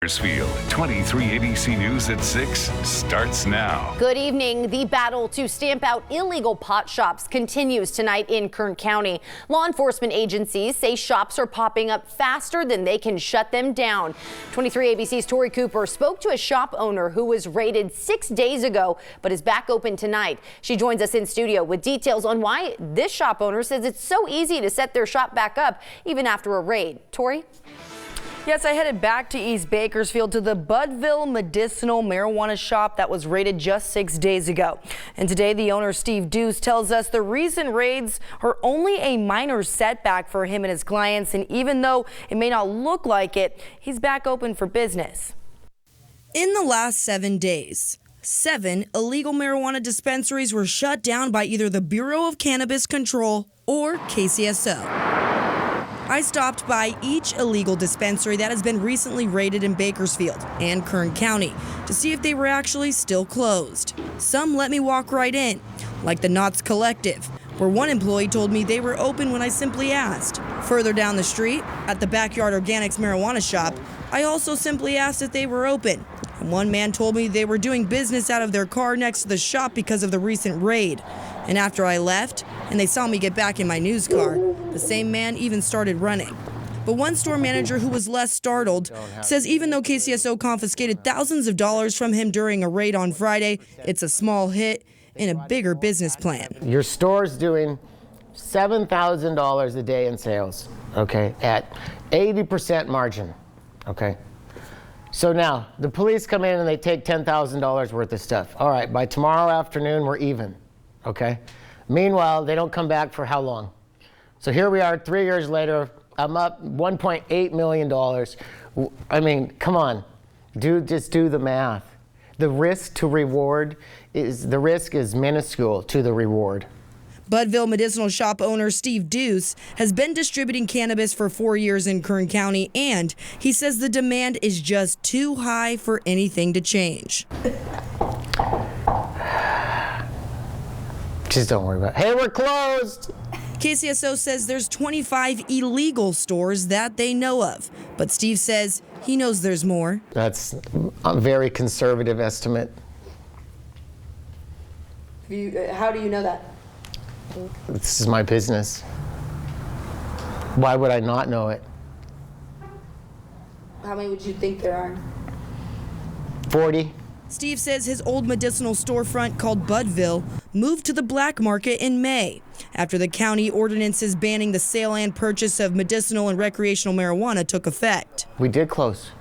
Bakersfield, 23 ABC News at 6 starts now. Good evening. The battle to stamp out illegal pot shops continues tonight in Kern County. Law enforcement agencies say shops are popping up faster than they can shut them down. 23 ABC's Tori Cooper spoke to a shop owner who was raided 6 days ago but is back open tonight. She joins us in studio with details on why this shop owner says it's so easy to set their shop back up even after a raid. Tori? Yes, I headed back to East Bakersfield to the Budville medicinal marijuana shop that was raided just 6 days ago. And today the owner, Steve Deuce, tells us the recent raids are only a minor setback for him and his clients. And even though it may not look like it, he's back open for business. In the last 7 days, 7 illegal marijuana dispensaries were shut down by either the Bureau of Cannabis Control or KCSO. I stopped by each illegal dispensary that has been recently raided in Bakersfield and Kern County to see if they were actually still closed. Some let me walk right in, like the Knott's Collective, where one employee told me they were open when I simply asked. Further down the street, at the Backyard Organics marijuana shop, I also simply asked if they were open. And one man told me they were doing business out of their car next to the shop because of the recent raid. And after I left, and they saw me get back in my news car, the same man even started running. But one store manager who was less startled says even though KCSO confiscated thousands of dollars from him during a raid on Friday, it's a small hit in a bigger business plan. Your store's doing $7,000 a day in sales, okay, at 80% margin, okay? So now, the police come in and they take $10,000 worth of stuff. All right, by tomorrow afternoon, we're even, okay? Meanwhile, they don't come back for how long? So here we are 3 years later, I'm up $1.8 million. I mean, come on, just do the math. The risk to reward the risk is minuscule to the reward. Budville medicinal shop owner Steve Deuce has been distributing cannabis for 4 years in Kern County, and he says the demand is just too high for anything to change. Just don't worry about it. Hey, we're closed! KCSO says there's 25 illegal stores that they know of, but Steve says he knows there's more. That's a very conservative estimate. How do you know that? This is my business. Why would I not know it? How many would you think there are? 40. Steve says his old medicinal storefront called Budville moved to the black market in May after the county ordinances banning the sale and purchase of medicinal and recreational marijuana took effect. We did close.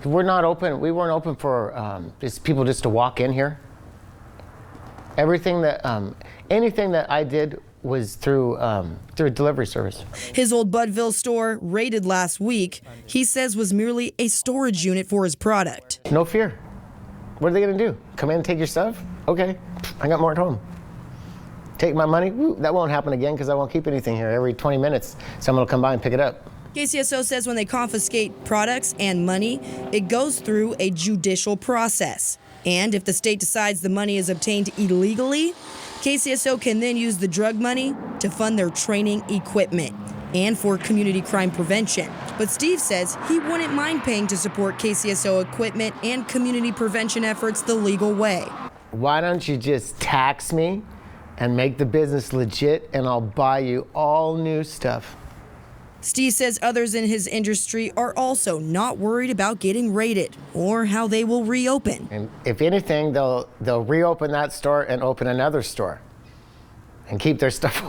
We're not open. We weren't open for people just to walk in here. Everything that, anything that I did was through a delivery service. His old Budville store, raided last week, he says was merely a storage unit for his product. No fear. What are they going to do? Come in and take your stuff? Okay, I got more at home. Take my money? Woo, that won't happen again because I won't keep anything here. Every 20 minutes, someone will come by and pick it up. KCSO says when they confiscate products and money, it goes through a judicial process. And if the state decides the money is obtained illegally, KCSO can then use the drug money to fund their training equipment and for community crime prevention. But Steve says he wouldn't mind paying to support KCSO equipment and community prevention efforts the legal way. Why don't you just tax me and make the business legit, and I'll buy you all new stuff. Steve says others in his industry are also not worried about getting raided or how they will reopen. And if anything, they'll reopen that store and open another store and keep their stuff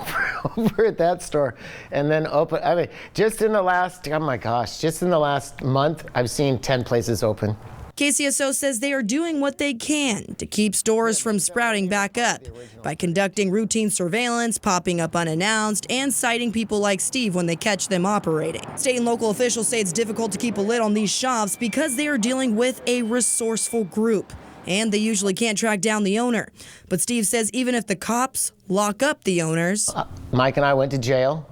over at that store and then open. I mean, just in the last, oh my gosh, just in the last month, I've seen 10 places open. KCSO says they are doing what they can to keep stores from sprouting back up by conducting routine surveillance, popping up unannounced, and citing people like Steve when they catch them operating. State and local officials say it's difficult to keep a lid on these shops because they are dealing with a resourceful group, and they usually can't track down the owner. But Steve says even if the cops lock up the owners... Mike and I went to jail.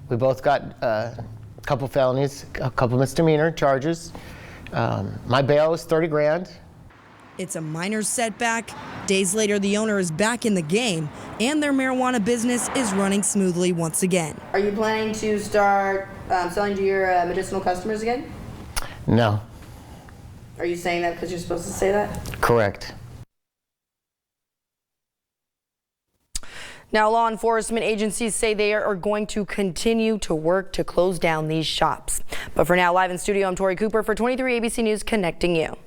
We both got a couple felonies, a couple misdemeanor charges. My bail was 30 grand. It's a minor setback. Days later, the owner is back in the game, and their marijuana business is running smoothly once again. Are you planning to start selling to your medicinal customers again? No. Are you saying that because you're supposed to say that? Correct. Now, law enforcement agencies say they are going to continue to work to close down these shops. But for now, live in studio, I'm Tori Cooper for 23 ABC News, connecting you.